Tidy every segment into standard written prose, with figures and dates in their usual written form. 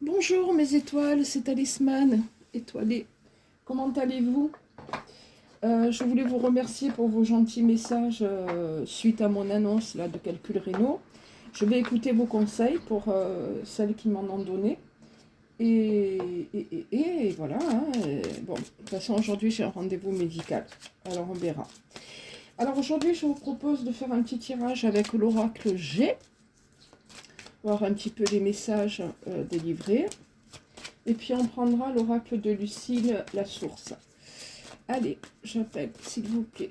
Bonjour mes étoiles, c'est Talisman, étoilée. Comment allez-vous? Je voulais vous remercier pour vos gentils messages suite à mon annonce là, de calcul rénaux. Je vais écouter vos conseils pour celles qui m'en ont donné. Et voilà. Hein, bon, de toute façon, aujourd'hui, j'ai un rendez-vous médical. Alors, on verra. Alors, aujourd'hui, je vous propose de faire un petit tirage avec l'oracle G. Voir un petit peu les messages délivrés. Et puis on prendra l'oracle de Lucille, la source. Allez, j'appelle, s'il vous plaît.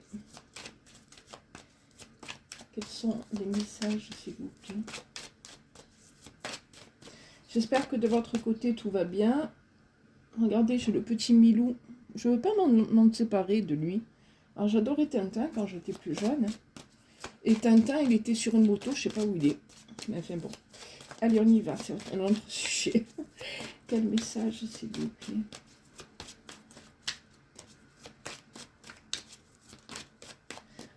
Quels sont les messages, s'il vous plaît? J'espère que de votre côté, tout va bien. Regardez, j'ai le petit Milou. Je ne veux pas m'en séparer de lui. Alors, j'adorais Tintin quand j'étais plus jeune. Et Tintin, il était sur une moto, je ne sais pas où il est. Mais enfin bon. Allez, on y va, c'est un autre sujet. Quel message, s'il vous plaît?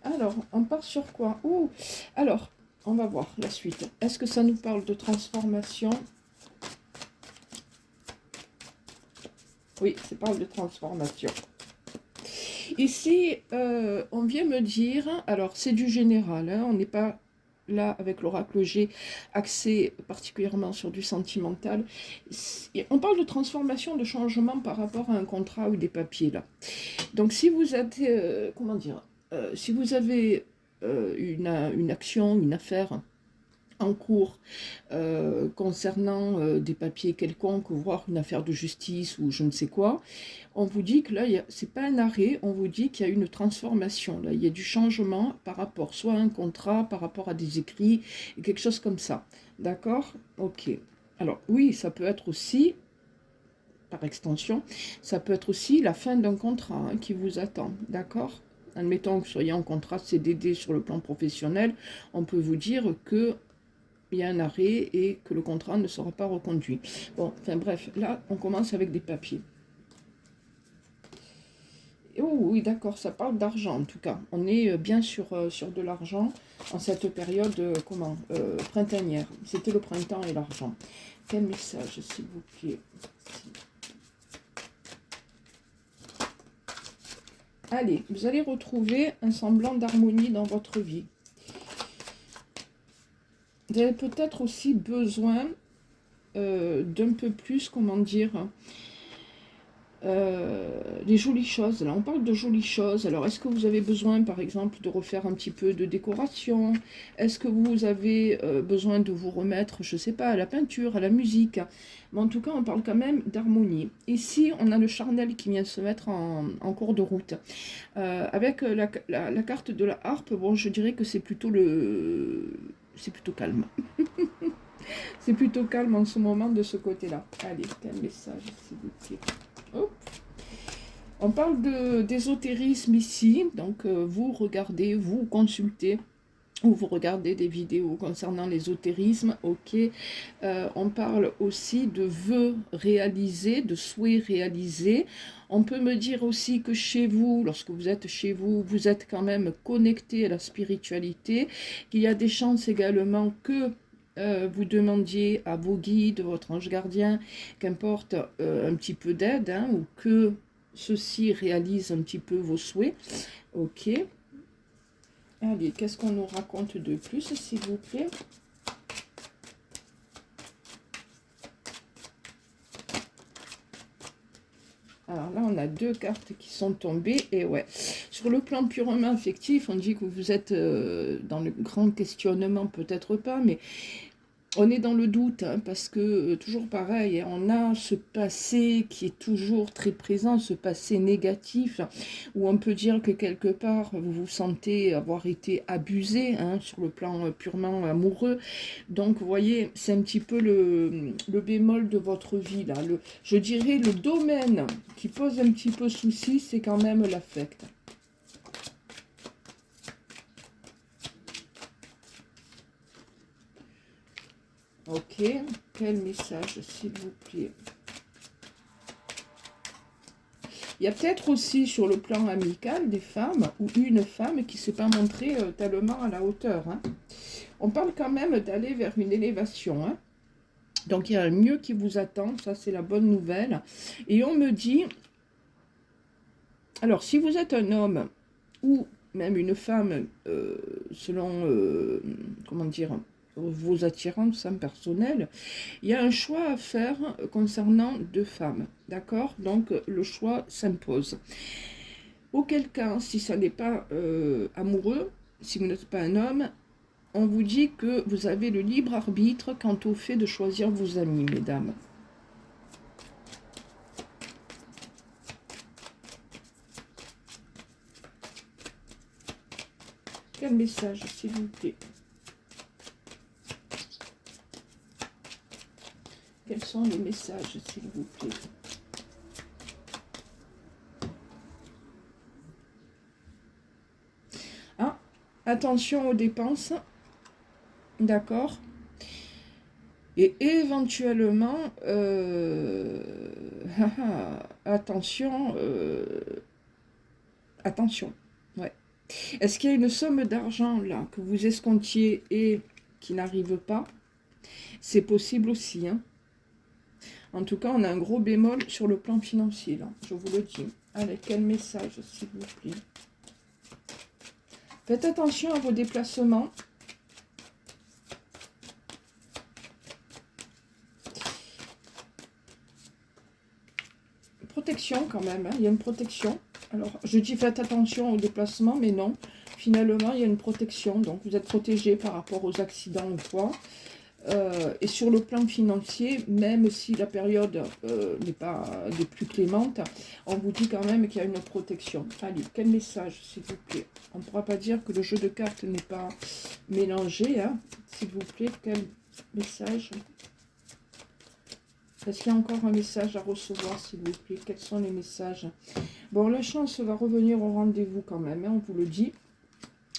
Alors, on part sur quoi? Ouh. Alors, on va voir la suite. Est-ce que ça nous parle de transformation? Oui, ça parle de transformation. Ici, on vient me dire, alors c'est du général, hein, on n'est pas là avec l'oracle G axé particulièrement sur du sentimental. On parle de transformation, de changement par rapport à un contrat ou des papiers là. Donc si vous êtes, comment dire, si vous avez une action, une affaire en cours concernant des papiers quelconques, voire une affaire de justice ou je ne sais quoi, on vous dit que là, c'est pas un arrêt, on vous dit qu'il y a une transformation, là, il y a du changement par rapport soit à un contrat, par rapport à des écrits, quelque chose comme ça. D'accord? Ok. Alors oui, ça peut être aussi, par extension, ça peut être aussi la fin d'un contrat hein, qui vous attend. D'accord? Admettons que vous soyez en contrat CDD sur le plan professionnel, on peut vous dire que il y a un arrêt et que le contrat ne sera pas reconduit. Bon, enfin bref, là, on commence avec des papiers. Oh oui, d'accord, ça parle d'argent en tout cas. On est bien sur de l'argent en cette période printanière. C'était le printemps et l'argent. Quel message, s'il vous plaît? Allez, vous allez retrouver un semblant d'harmonie dans votre vie. Vous avez peut-être aussi besoin d'un peu plus, comment dire, les jolies choses. Là, on parle de jolies choses. Alors, est-ce que vous avez besoin, par exemple, de refaire un petit peu de décoration? Est-ce que vous avez besoin de vous remettre, je ne sais pas, à la peinture, à la musique? Mais en tout cas, on parle quand même d'harmonie. Ici, on a le charnel qui vient se mettre en cours de route. Avec la carte de la harpe, bon, je dirais que c'est plutôt c'est plutôt calme. C'est plutôt calme en ce moment de ce côté-là. Allez, quel message, s'il vous plaît. Hop. On parle d'ésotérisme ici, donc vous regardez, vous consultez, ou vous regardez des vidéos concernant l'ésotérisme, ok. On parle aussi de vœux réalisés, de souhaits réalisés. On peut me dire aussi que chez vous, lorsque vous êtes chez vous, vous êtes quand même connecté à la spiritualité, qu'il y a des chances également que vous demandiez à vos guides, votre ange gardien, qu'importe, un petit peu d'aide, hein, ou que ceux-ci réalisent un petit peu vos souhaits. Ok. Allez, qu'est-ce qu'on nous raconte de plus, s'il vous plaît? Alors là, on a deux cartes qui sont tombées. Et ouais, sur le plan purement affectif, on dit que vous êtes dans le grand questionnement, peut-être pas, mais on est dans le doute, hein, parce que, toujours pareil, hein, on a ce passé qui est toujours très présent, ce passé négatif, où on peut dire que quelque part, vous vous sentez avoir été abusé, hein, sur le plan purement amoureux. Donc, vous voyez, c'est un petit peu le bémol de votre vie, là. Je dirais le domaine qui pose un petit peu souci, c'est quand même l'affect. Ok, quel message, s'il vous plaît? Il y a peut-être aussi sur le plan amical des femmes ou une femme qui ne s'est pas montrée tellement à la hauteur. Hein. On parle quand même d'aller vers une élévation. Hein. Donc il y a un mieux qui vous attend, ça c'est la bonne nouvelle. Et on me dit, alors si vous êtes un homme ou même une femme, selon, comment dire, vos attirances personnelles, il y a un choix à faire concernant deux femmes, d'accord? Donc le choix s'impose. Auquel cas, si ça n'est pas amoureux, si vous n'êtes pas un homme, on vous dit que vous avez le libre arbitre quant au fait de choisir vos amis, mesdames. Quel message, s'il vous plaît? Quels sont les messages, s'il vous plaît? Ah, attention aux dépenses, d'accord? Et éventuellement, attention, attention, ouais. Est-ce qu'il y a une somme d'argent là que vous escomptiez et qui n'arrive pas? C'est possible aussi, hein. En tout cas, on a un gros bémol sur le plan financier, là, je vous le dis. Allez, quel message, s'il vous plaît? Faites attention à vos déplacements. Protection quand même, hein, il y a une protection. Alors, je dis faites attention aux déplacements, mais non. Finalement, il y a une protection. Donc, vous êtes protégé par rapport aux accidents ou quoi. Et sur le plan financier, même si la période n'est pas des plus clémentes, on vous dit quand même qu'il y a une protection. Allez, quel message, s'il vous plaît? On ne pourra pas dire que le jeu de cartes n'est pas mélangé, hein, s'il vous plaît. Quel message? Est-ce qu'il y a encore un message à recevoir, s'il vous plaît? Quels sont les messages? Bon, la chance va revenir au rendez-vous quand même, hein, on vous le dit.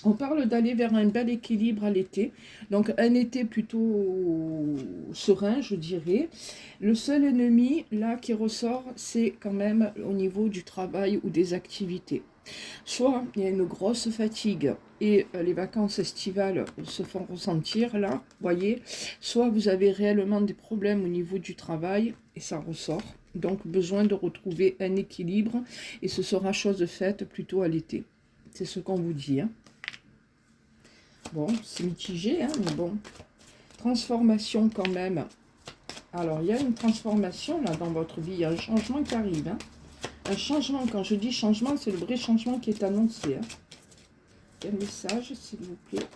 On parle d'aller vers un bel équilibre à l'été. Donc, un été plutôt serein, je dirais. Le seul ennemi, là, qui ressort, c'est quand même au niveau du travail ou des activités. Soit il y a une grosse fatigue et les vacances estivales se font ressentir, là, voyez. Soit vous avez réellement des problèmes au niveau du travail et ça ressort. Donc, besoin de retrouver un équilibre et ce sera chose faite plutôt à l'été. C'est ce qu'on vous dit, hein. Bon, c'est mitigé, hein, mais bon. Transformation quand même. Alors, il y a une transformation là dans votre vie. Il y a un changement qui arrive. Hein. Un changement, quand je dis changement, c'est le vrai changement qui est annoncé. Hein. Quel message, s'il vous plaît?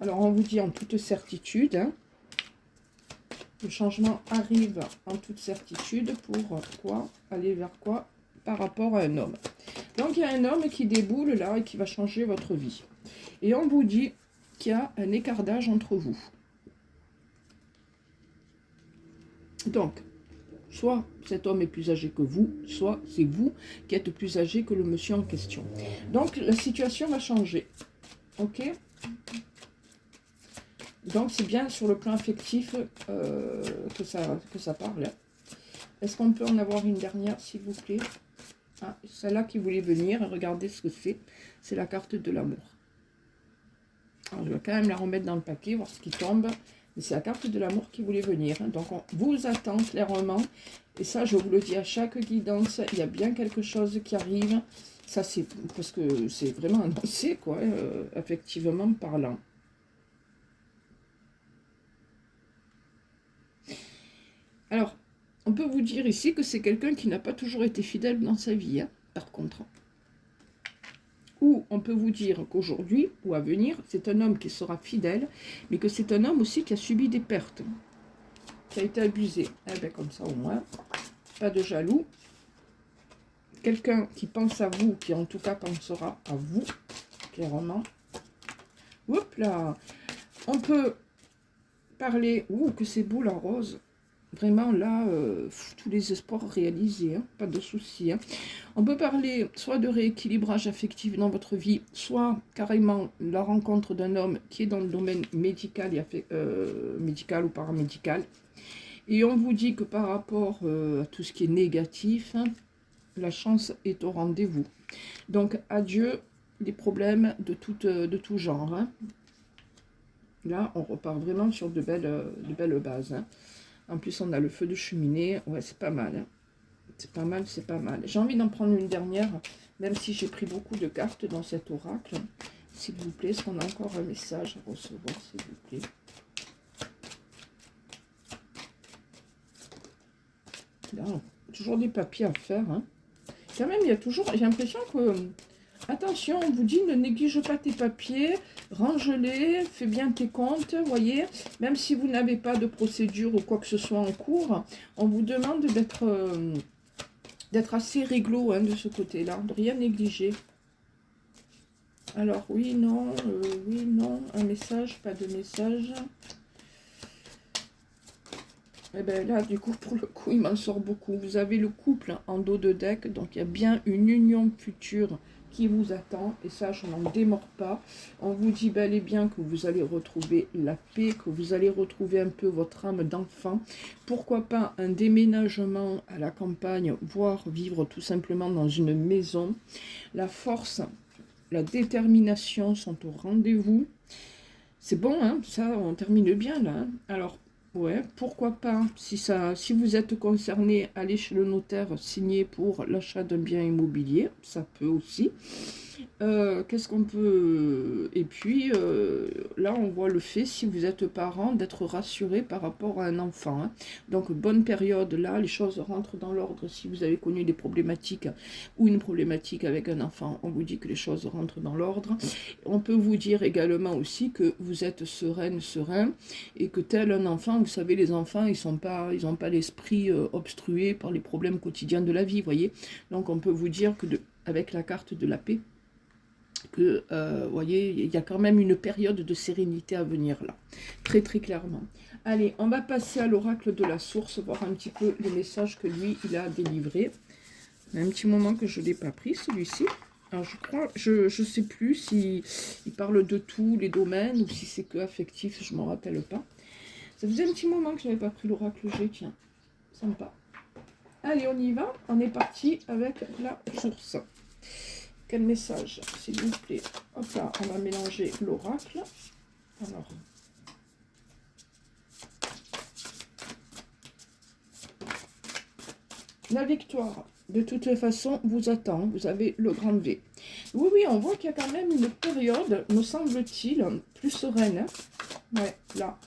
Alors, on vous dit en toute certitude. Hein, le changement arrive en toute certitude. Pour quoi? Aller vers quoi? Par rapport à un homme. Donc, il y a un homme qui déboule là et qui va changer votre vie. Et on vous dit qu'il y a un écart d'âge entre vous. Donc, soit cet homme est plus âgé que vous, soit c'est vous qui êtes plus âgé que le monsieur en question. Donc, la situation va changer. Ok? Donc, c'est bien sur le plan affectif que ça parle. Est-ce qu'on peut en avoir une dernière, s'il vous plaît? Ah, celle-là qui voulait venir, regardez ce que c'est. C'est la carte de l'amour. Alors, je vais quand même la remettre dans le paquet, voir ce qui tombe. Mais c'est la carte de l'amour qui voulait venir. Donc, on vous attend clairement. Et ça, je vous le dis à chaque guidance, il y a bien quelque chose qui arrive. Ça, c'est parce que c'est vraiment annoncé, quoi, effectivement parlant. Alors, on peut vous dire ici que c'est quelqu'un qui n'a pas toujours été fidèle dans sa vie, hein, par contre. Ou on peut vous dire qu'aujourd'hui, ou à venir, c'est un homme qui sera fidèle, mais que c'est un homme aussi qui a subi des pertes, qui a été abusé. Eh bien, comme ça au moins, pas de jaloux. Quelqu'un qui pense à vous, qui en tout cas pensera à vous, clairement. Hop là, on peut parler, ouh, que c'est beau la rose. Vraiment, là, tous les espoirs réalisés, hein, pas de soucis. Hein. On peut parler soit de rééquilibrage affectif dans votre vie, soit carrément la rencontre d'un homme qui est dans le domaine médical, médical ou paramédical. Et on vous dit que par rapport à tout ce qui est négatif, hein, la chance est au rendez-vous. Donc, adieu les problèmes de tout genre. Hein. Là, on repart vraiment sur de belles bases. Hein. En plus, on a le feu de cheminée. Ouais, c'est pas mal. Hein. C'est pas mal, c'est pas mal. J'ai envie d'en prendre une dernière, même si j'ai pris beaucoup de cartes dans cet oracle. S'il vous plaît, est-ce qu'on a encore un message à recevoir, s'il vous plaît? Là, toujours des papiers à faire. Hein. Quand même, il y a toujours... J'ai l'impression que... Attention, on vous dit, ne néglige pas tes papiers, range-les, fais bien tes comptes, voyez. Même si vous n'avez pas de procédure ou quoi que ce soit en cours, on vous demande d'être assez réglo hein, de ce côté-là, de rien négliger. Alors, oui, non, un message, pas de message. Et bien là, du coup, pour le coup, il m'en sort beaucoup. Vous avez le couple en dos de deck, donc il y a bien une union future qui vous attend. Et ça, je n'en démords pas. On vous dit bel et bien que vous allez retrouver la paix, que vous allez retrouver un peu votre âme d'enfant. Pourquoi pas un déménagement à la campagne, voire vivre tout simplement dans une maison. La force, la détermination sont au rendez-vous. C'est bon, hein, ça, on termine bien là. Hein. Alors, ouais, pourquoi pas, si vous êtes concerné, allez chez le notaire signer pour l'achat d'un bien immobilier, ça peut aussi. Qu'est-ce qu'on peut... Et puis, là, on voit le fait, si vous êtes parent, d'être rassuré par rapport à un enfant. Hein. Donc, bonne période, là, les choses rentrent dans l'ordre. Si vous avez connu des problématiques ou une problématique avec un enfant, on vous dit que les choses rentrent dans l'ordre. On peut vous dire également aussi que vous êtes sereine, serein, et que tel un enfant, vous savez, les enfants, ils n'ont pas l'esprit obstrué par les problèmes quotidiens de la vie, voyez. Donc, on peut vous dire que avec la carte de la paix, que, voyez, il y a quand même une période de sérénité à venir là, très très clairement. Allez, on va passer à l'oracle de la source, voir un petit peu les messages que lui, il a délivrés. Il y a un petit moment que je ne l'ai pas pris, celui-ci. Alors, je crois, je sais plus si il parle de tous les domaines ou si c'est que affectif, je ne m'en rappelle pas. Ça faisait un petit moment que je n'avais pas pris l'oracle G, tiens, sympa. Allez, on y va, on est parti avec la source. Quel message, s'il vous plaît? Hop là, on va mélanger l'oracle. Alors, la victoire, de toute façon, vous attend. Vous avez le grand V. Oui, oui, on voit qu'il y a quand même une période, me semble-t-il, plus sereine. Hein. Ouais, là.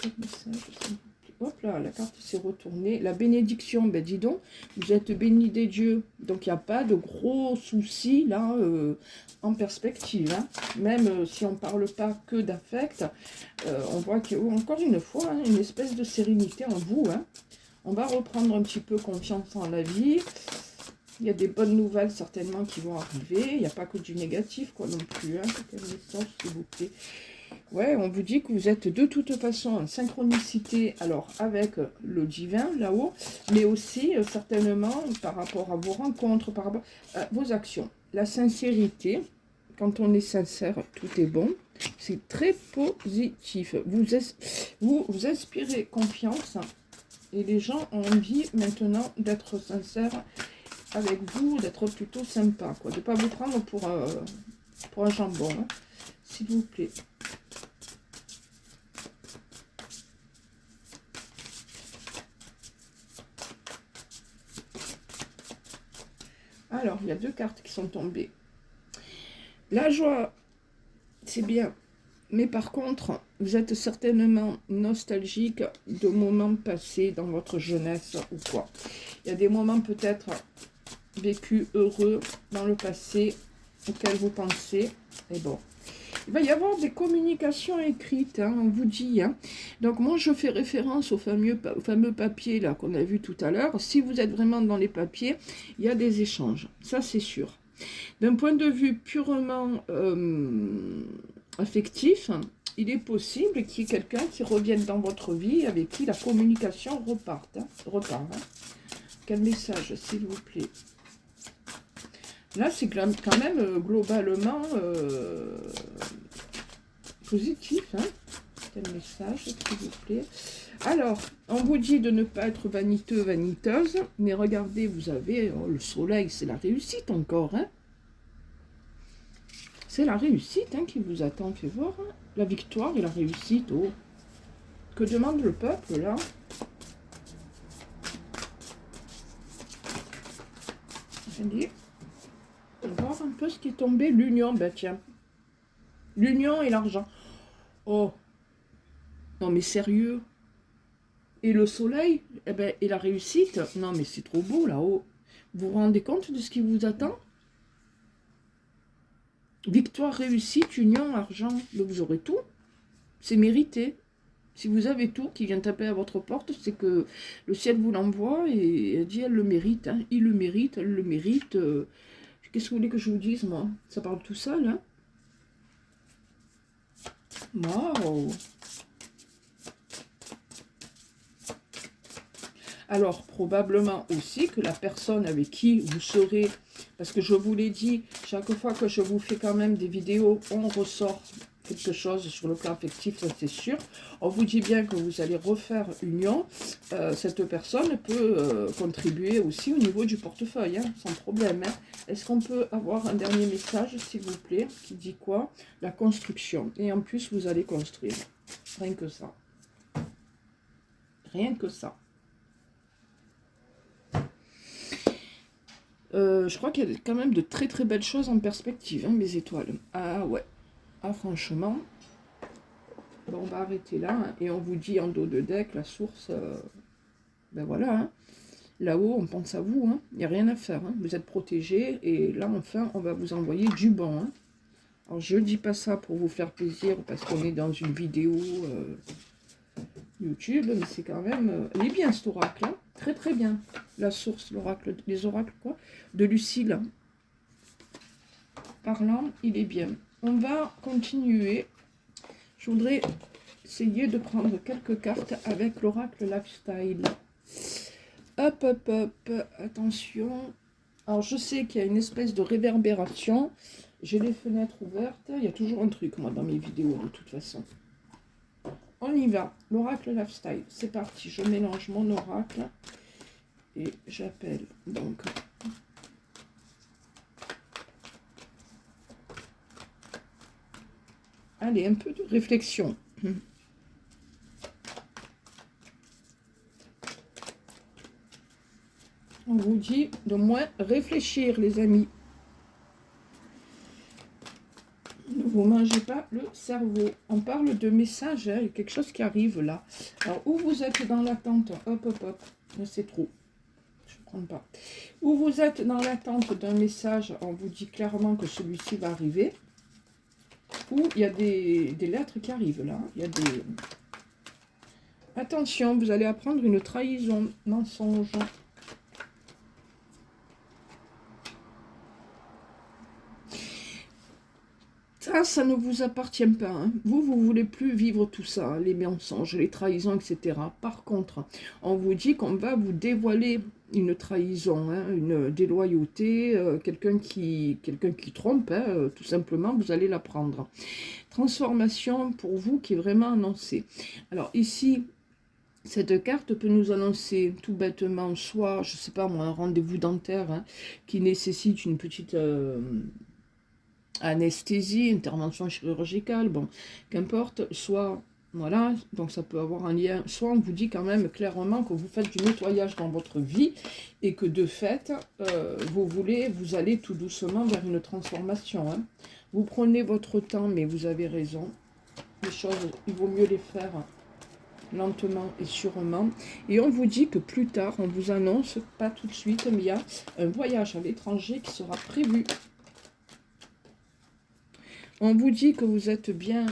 Quel message, s'il vous plaît? Hop là, la carte s'est retournée. La bénédiction, ben dis donc, vous êtes bénis des dieux. Donc, il n'y a pas de gros soucis, là, en perspective. Hein. Même si on ne parle pas que d'affect, on voit qu'il y a encore une fois hein, une espèce de sérénité en vous. Hein. On va reprendre un petit peu confiance en la vie. Il y a des bonnes nouvelles certainement qui vont arriver. Il n'y a pas que du négatif, quoi, non plus. Hein. Quel message, s'il vous plaît? Ouais, on vous dit que vous êtes de toute façon en synchronicité, alors avec le divin là-haut, mais aussi certainement par rapport à vos rencontres, par rapport à vos actions. La sincérité, quand on est sincère, tout est bon. C'est très positif. Vous inspirez confiance et les gens ont envie maintenant d'être sincères avec vous, d'être plutôt sympa, quoi, de ne pas vous prendre pour un jambon, hein, s'il vous plaît. Alors, il y a deux cartes qui sont tombées. La joie, c'est bien. Mais par contre, vous êtes certainement nostalgique de moments passés dans votre jeunesse ou quoi. Il y a des moments peut-être vécus heureux dans le passé auxquels vous pensez. Et bon, il va y avoir des communications écrites, hein, on vous dit. Hein. Donc moi, je fais référence au fameux papier là qu'on a vu tout à l'heure. Si vous êtes vraiment dans les papiers, il y a des échanges. Ça, c'est sûr. D'un point de vue purement affectif, il est possible qu'il y ait quelqu'un qui revienne dans votre vie avec qui la communication repart. Hein. Quel message, s'il vous plaît? Là, c'est quand même globalement positif. Hein. Quel message, s'il vous plaît? Alors, on vous dit de ne pas être vaniteux, vaniteuse, mais regardez, vous avez le soleil, c'est la réussite encore. Hein. C'est la réussite hein, qui vous attend, fait voir. Hein. La victoire et la réussite, oh. Que demande le peuple, là? Allez, on va voir un peu ce qui est tombé. L'union, ben tiens. L'union et l'argent. Oh, non mais sérieux. Et le soleil, eh ben, et la réussite. Non mais c'est trop beau là-haut. Vous vous rendez compte de ce qui vous attend? Victoire, réussite, union, argent. Donc vous aurez tout. C'est mérité. Si vous avez tout qui vient taper à votre porte, c'est que le ciel vous l'envoie et elle dit elle le mérite. Hein. Il le mérite, elle le mérite. Qu'est-ce que vous voulez que je vous dise, moi? Ça parle tout seul, hein? Waouh! Alors, probablement aussi que la personne avec qui vous serez, parce que je vous l'ai dit, chaque fois que je vous fais quand même des vidéos, on ressort quelque chose sur le plan affectif, ça c'est sûr. On vous dit bien que vous allez refaire union. Cette personne peut contribuer aussi au niveau du portefeuille, hein, sans problème. Hein. Est-ce qu'on peut avoir un dernier message, s'il vous plaît, qui dit quoi? La construction. Et en plus, vous allez construire. Rien que ça. Rien que ça. Je crois qu'il y a quand même de très très belles choses en perspective, hein, mes étoiles. Ah ouais. Ah franchement. Bon, on va arrêter là. Hein, et on vous dit en dos de deck, la source. Ben voilà. Hein, là-haut, on pense à vous. Hein, il n'y a rien à faire. Hein, vous êtes protégés. Et là, enfin, on va vous envoyer du bon. Hein. Alors, je ne dis pas ça pour vous faire plaisir parce qu'on est dans une vidéo YouTube. Mais c'est quand même... il est bien cet oracle. Hein, très très bien. La source, l'oracle, les oracles quoi, de Lucille. Parlant, il est bien. On va continuer. Je voudrais essayer de prendre quelques cartes avec l'oracle Lifestyle. Hop, hop, hop. Attention. Alors, je sais qu'il y a une espèce de réverbération. J'ai les fenêtres ouvertes. Il y a toujours un truc, moi, dans mes vidéos, de toute façon. On y va. L'oracle Lifestyle. C'est parti. Je mélange mon oracle. Et j'appelle donc... Allez, un peu de réflexion. On vous dit de moins réfléchir, les amis. Ne vous mangez pas le cerveau. On parle de messages, hein, il y a quelque chose qui arrive là. Alors, où vous êtes dans l'attente, hop, hop, hop, c'est trop. Je ne prends pas. Où vous êtes dans l'attente d'un message, on vous dit clairement que celui-ci va arriver. Ou il y a des lettres qui arrivent là. Il y a des... Attention, vous allez apprendre une trahison, mensonge. Ça ne vous appartient pas. Hein. Vous voulez plus vivre tout ça, hein, les mensonges, les trahisons, etc. Par contre, on vous dit qu'on va vous dévoiler une trahison, hein, une déloyauté, quelqu'un qui trompe, hein, tout simplement, vous allez l'apprendre. Transformation pour vous qui est vraiment annoncée. Alors ici, cette carte peut nous annoncer tout bêtement, soit, je ne sais pas moi, un rendez-vous dentaire hein, qui nécessite une petite... anesthésie, intervention chirurgicale, bon, qu'importe, soit, voilà, donc ça peut avoir un lien, soit on vous dit quand même clairement que vous faites du nettoyage dans votre vie et que de fait, vous allez tout doucement vers une transformation. Hein. Vous prenez votre temps, mais vous avez raison, les choses, il vaut mieux les faire lentement et sûrement. Et on vous dit que plus tard, on vous annonce, pas tout de suite, mais il y a un voyage à l'étranger qui sera prévu. On vous dit que vous êtes bien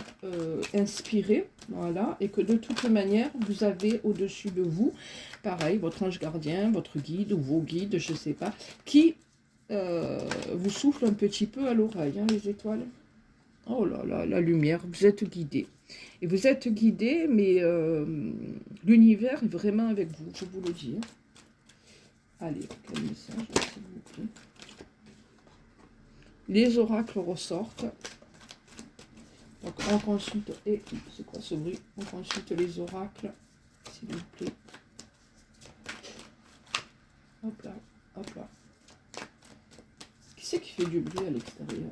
inspiré, voilà, et que de toute manière, vous avez au-dessus de vous, pareil, votre ange gardien, votre guide ou vos guides, je ne sais pas, qui vous souffle un petit peu à l'oreille, hein, les étoiles. Oh là là, la lumière, vous êtes guidé. Et vous êtes guidé, mais l'univers est vraiment avec vous, je vous le dis. Hein. Allez, quel message, s'il vous plaît. Les oracles ressortent. Donc on consulte, et c'est quoi ce bruit? On consulte les oracles, s'il vous plaît. Hop là, hop là. Qui c'est qui fait du bruit à l'extérieur?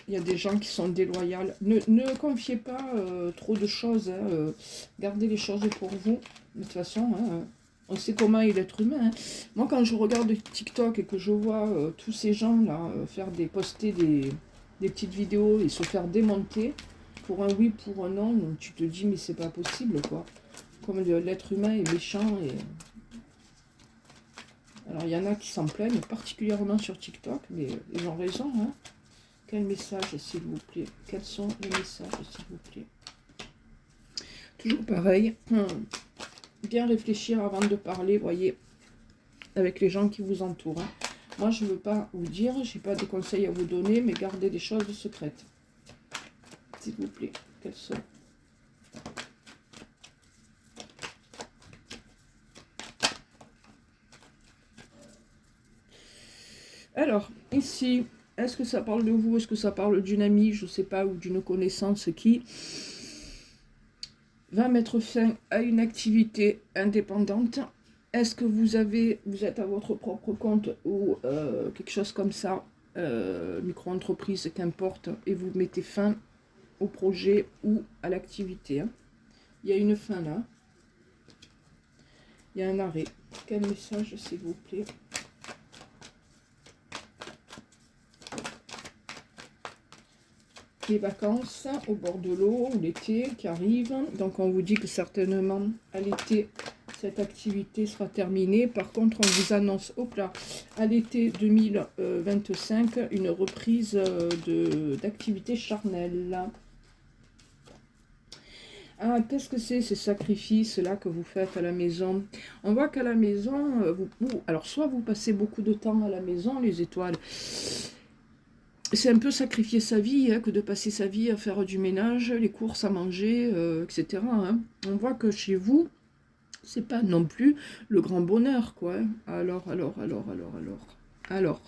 Il y a des gens qui sont déloyaux. Ne confiez pas trop de choses. Hein, gardez les choses pour vous. De toute façon, hein, on sait comment est l'être humain. Hein. Moi, quand je regarde TikTok et que je vois tous ces gens-là poster des petites vidéos et se faire démonter pour un oui, pour un non, donc tu te dis, mais c'est pas possible, quoi. Comme l'être humain est méchant. Alors, il y en a qui s'en plaignent, particulièrement sur TikTok, mais ils ont raison, hein. Quel message, s'il vous plaît? Quels sont les messages, s'il vous plaît? Toujours pareil. Bien réfléchir avant de parler, voyez, avec les gens qui vous entourent. Hein. Moi, je ne veux pas vous dire, je n'ai pas de conseils à vous donner, mais gardez des choses secrètes. S'il vous plaît, quelles sont? Alors, ici, est-ce que ça parle de vous? Est-ce que ça parle d'une amie, je ne sais pas, ou d'une connaissance qui va mettre fin à une activité indépendante? Est-ce que vous êtes à votre propre compte ou quelque chose comme ça, micro-entreprise, qu'importe, et vous mettez fin au projet ou à l'activité? Hein. Il y a une fin là. Il y a un arrêt. Quel message, s'il vous plaît? Les vacances au bord de l'eau ou l'été qui arrive. Donc on vous dit que certainement à l'été, cette activité sera terminée. Par contre, on vous annonce, hop là, à l'été 2025, une reprise d'activité charnelle. Ah, qu'est-ce que c'est ces sacrifices-là que vous faites à la maison? On voit qu'à la maison, alors soit vous passez beaucoup de temps à la maison, les étoiles. C'est un peu sacrifier sa vie hein, que de passer sa vie à faire du ménage, les courses à manger, etc. Hein. On voit que chez vous, c'est pas non plus le grand bonheur, quoi. Hein. Alors.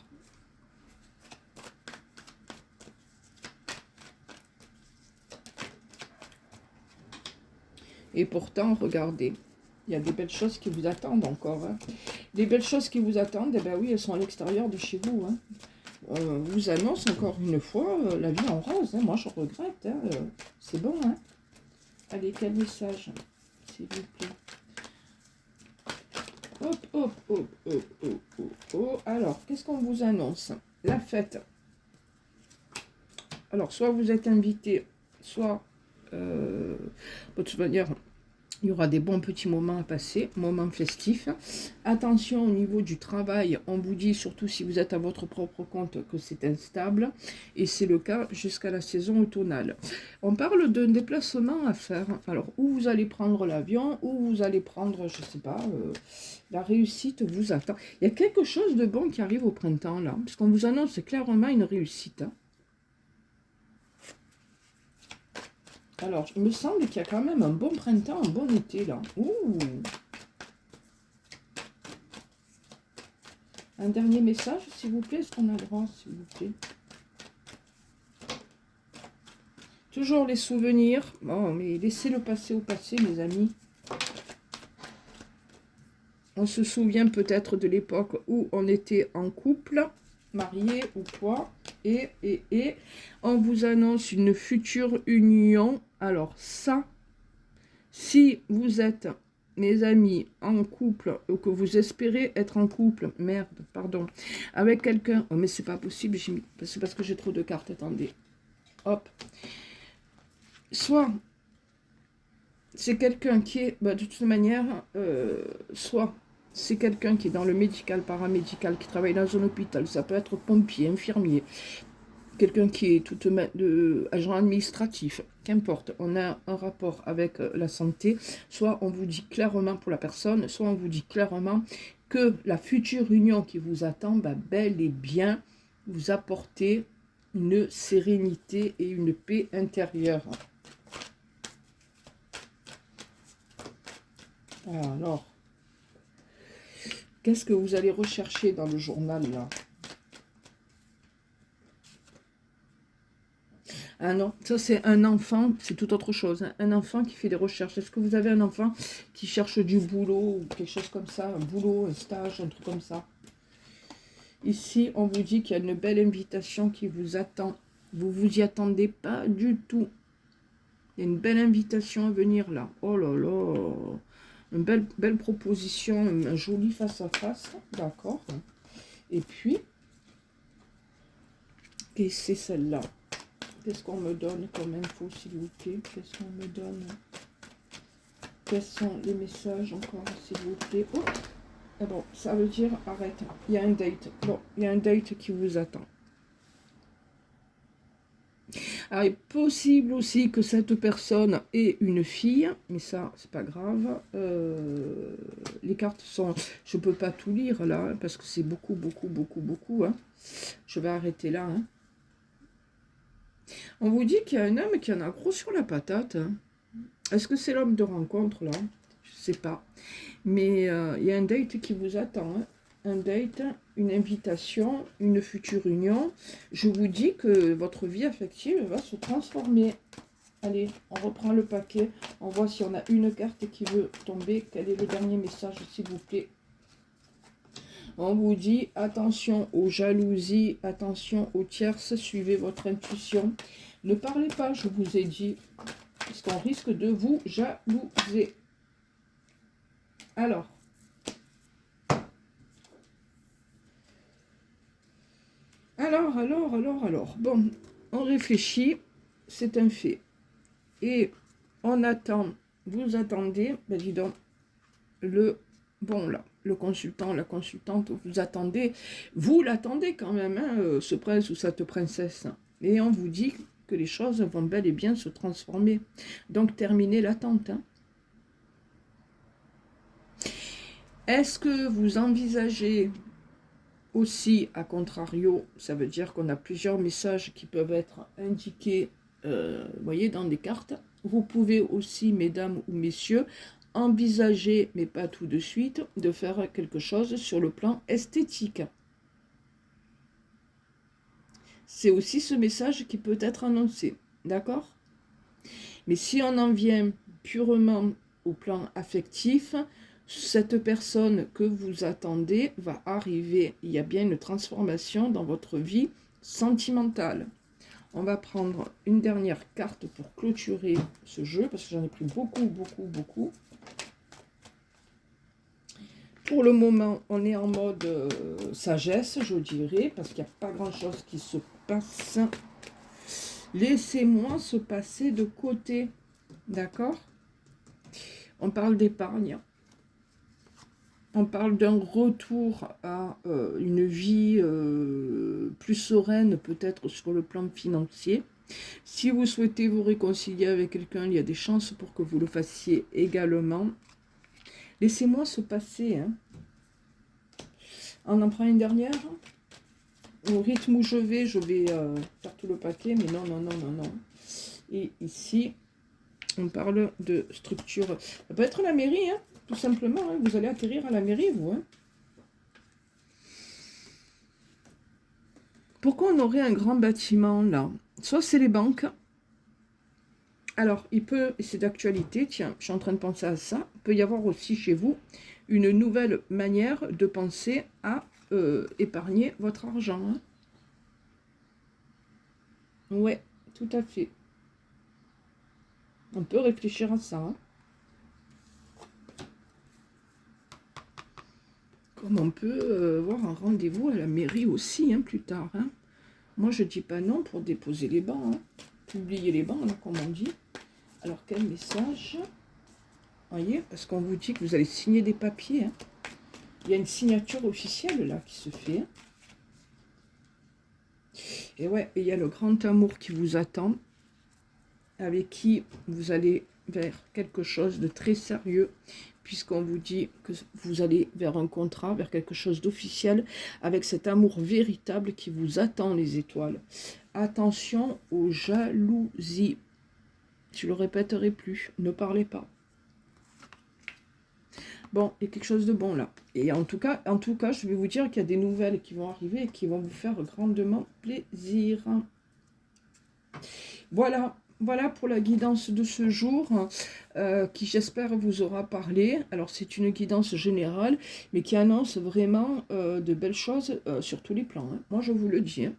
Et pourtant, regardez, il y a des belles choses qui vous attendent encore. Hein. Des belles choses qui vous attendent, eh ben oui, elles sont à l'extérieur de chez vous. Hein. Vous annonce encore une fois la vie en rose. Hein. Moi, je regrette. Hein. C'est bon. Hein. Allez, quel message, s'il vous plaît? Hop. Alors, qu'est-ce qu'on vous annonce? La fête. Alors, soit vous êtes invité, soit, de toute manière, il y aura des bons petits moments à passer, moments festifs. Attention au niveau du travail, on vous dit, surtout si vous êtes à votre propre compte, que c'est instable. Et c'est le cas jusqu'à la saison automnale. On parle d'un déplacement à faire. Alors, où vous allez prendre l'avion, où vous allez prendre, je ne sais pas, la réussite vous attend. Il y a quelque chose de bon qui arrive au printemps, là. Parce qu'on vous annonce clairement une réussite. Hein. Alors, il me semble qu'il y a quand même un bon printemps, un bon été, là. Ouh. Un dernier message, s'il vous plaît. Est-ce qu'on a le droit, s'il vous plaît? Toujours les souvenirs. Bon, mais laissez le passé au passé, mes amis. On se souvient peut-être de l'époque où on était en couple, marié ou quoi. Et on vous annonce une future union. Alors ça, si vous êtes, mes amis, en couple, ou que vous espérez être en couple, avec quelqu'un, oh mais c'est pas possible, c'est parce que j'ai trop de cartes, attendez, hop, soit c'est quelqu'un qui est, de toute manière, soit c'est quelqu'un qui est dans le médical, paramédical, qui travaille dans un hôpital, ça peut être pompier, infirmier, quelqu'un qui est agent administratif, qu'importe, on a un rapport avec la santé, soit on vous dit clairement pour la personne, soit on vous dit clairement que la future union qui vous attend va bel et bien vous apporter une sérénité et une paix intérieure. Alors, qu'est-ce que vous allez rechercher dans le journal, là? Ah non, ça c'est un enfant, c'est tout autre chose. Hein. Un enfant qui fait des recherches. Est-ce que vous avez un enfant qui cherche du boulot ou quelque chose comme ça? Un boulot, un stage, un truc comme ça. Ici, on vous dit qu'il y a une belle invitation qui vous attend Vous vous y attendez pas du tout. Il y a une belle invitation à venir là. Oh là là. Une belle proposition, un joli face-à-face. D'accord. Et puis, et c'est celle-là. Qu'est-ce qu'on me donne comme info, s'il vous plaît? Qu'est-ce qu'on me donne? Quels sont les messages encore, s'il vous plaît? Oh, ah bon, ça veut dire, arrête, il y a un date. Bon, il y a un date qui vous attend. Alors, il est possible aussi que cette personne ait une fille, mais ça, c'est pas grave. Les cartes sont... Je peux pas tout lire, là, parce que c'est beaucoup, beaucoup, beaucoup, beaucoup. Hein. Je vais arrêter là. Hein. On vous dit qu'il y a un homme qui en a gros sur la patate. Hein. Est-ce que c'est l'homme de rencontre, là? Je sais pas. Mais il y a un date qui vous attend. Hein. Un date, une invitation, une future union. Je vous dis que votre vie affective va se transformer. Allez, on reprend le paquet. On voit si on a une carte qui veut tomber. Quel est le dernier message, s'il vous plaît? On vous dit attention aux jalousies, attention aux tierces, suivez votre intuition. Ne parlez pas, je vous ai dit, parce qu'on risque de vous jalouser. Alors, bon, on réfléchit, c'est un fait. Et on attend, vous attendez, ben dis donc, le consultant, la consultante, vous l'attendez quand même, hein, ce prince ou cette princesse. Et on vous dit que les choses vont bel et bien se transformer. Donc, terminez l'attente. Hein. Est-ce que vous envisagez aussi, à contrario, ça veut dire qu'on a plusieurs messages qui peuvent être indiqués, vous voyez, dans des cartes. Vous pouvez aussi, mesdames ou messieurs, envisager, mais pas tout de suite, de faire quelque chose sur le plan esthétique. C'est aussi ce message qui peut être annoncé, d'accord? Mais si on en vient purement au plan affectif, cette personne que vous attendez va arriver. Il y a bien une transformation dans votre vie sentimentale. On va prendre une dernière carte pour clôturer ce jeu, parce que j'en ai pris beaucoup, beaucoup, beaucoup. Pour le moment, on est en mode sagesse, je dirais, parce qu'il n'y a pas grand-chose qui se passe. Laissez-moi se passer de côté, d'accord? On parle d'épargne. On parle d'un retour à une vie plus sereine, peut-être sur le plan financier. Si vous souhaitez vous réconcilier avec quelqu'un, il y a des chances pour que vous le fassiez également. Laissez-moi se passer. Hein. On en prend une dernière. Au rythme où je vais faire tout le paquet, mais non, non, non, non, non. Et ici, on parle de structure. Ça peut être la mairie, hein. Tout simplement, hein, vous allez atterrir à la mairie, vous. Hein. Pourquoi on aurait un grand bâtiment, là? Soit c'est les banques. Alors, il peut, et c'est d'actualité, tiens, je suis en train de penser à ça, il peut y avoir aussi chez vous une nouvelle manière de penser à épargner votre argent. Hein. Ouais, tout à fait. On peut réfléchir à ça. Hein. Comme on peut voir un rendez-vous à la mairie aussi, hein, plus tard. Hein. Moi, je dis pas non pour déposer les bancs. Hein. Publier les bancs, là, comme on dit. Alors, quel message? Voyez, parce qu'on vous dit que vous allez signer des papiers. Hein. Il y a une signature officielle, là, qui se fait. Hein. Et ouais, il y a le grand amour qui vous attend, avec qui vous allez vers quelque chose de très sérieux, puisqu'on vous dit que vous allez vers un contrat, vers quelque chose d'officiel, avec cet amour véritable qui vous attend, les étoiles. Attention aux jalousies. Je le répéterai plus, ne parlez pas. Bon, il y a quelque chose de bon là. Et en tout cas, je vais vous dire qu'il y a des nouvelles qui vont arriver et qui vont vous faire grandement plaisir. Voilà Voilà pour la guidance de ce jour, qui j'espère vous aura parlé. Alors c'est une guidance générale, mais qui annonce vraiment de belles choses sur tous les plans, hein. Moi je vous le dis, hein.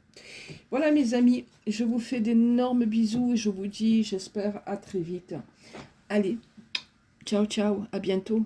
Voilà mes amis, je vous fais d'énormes bisous et je vous dis, j'espère, à très vite. Allez, ciao ciao, à bientôt.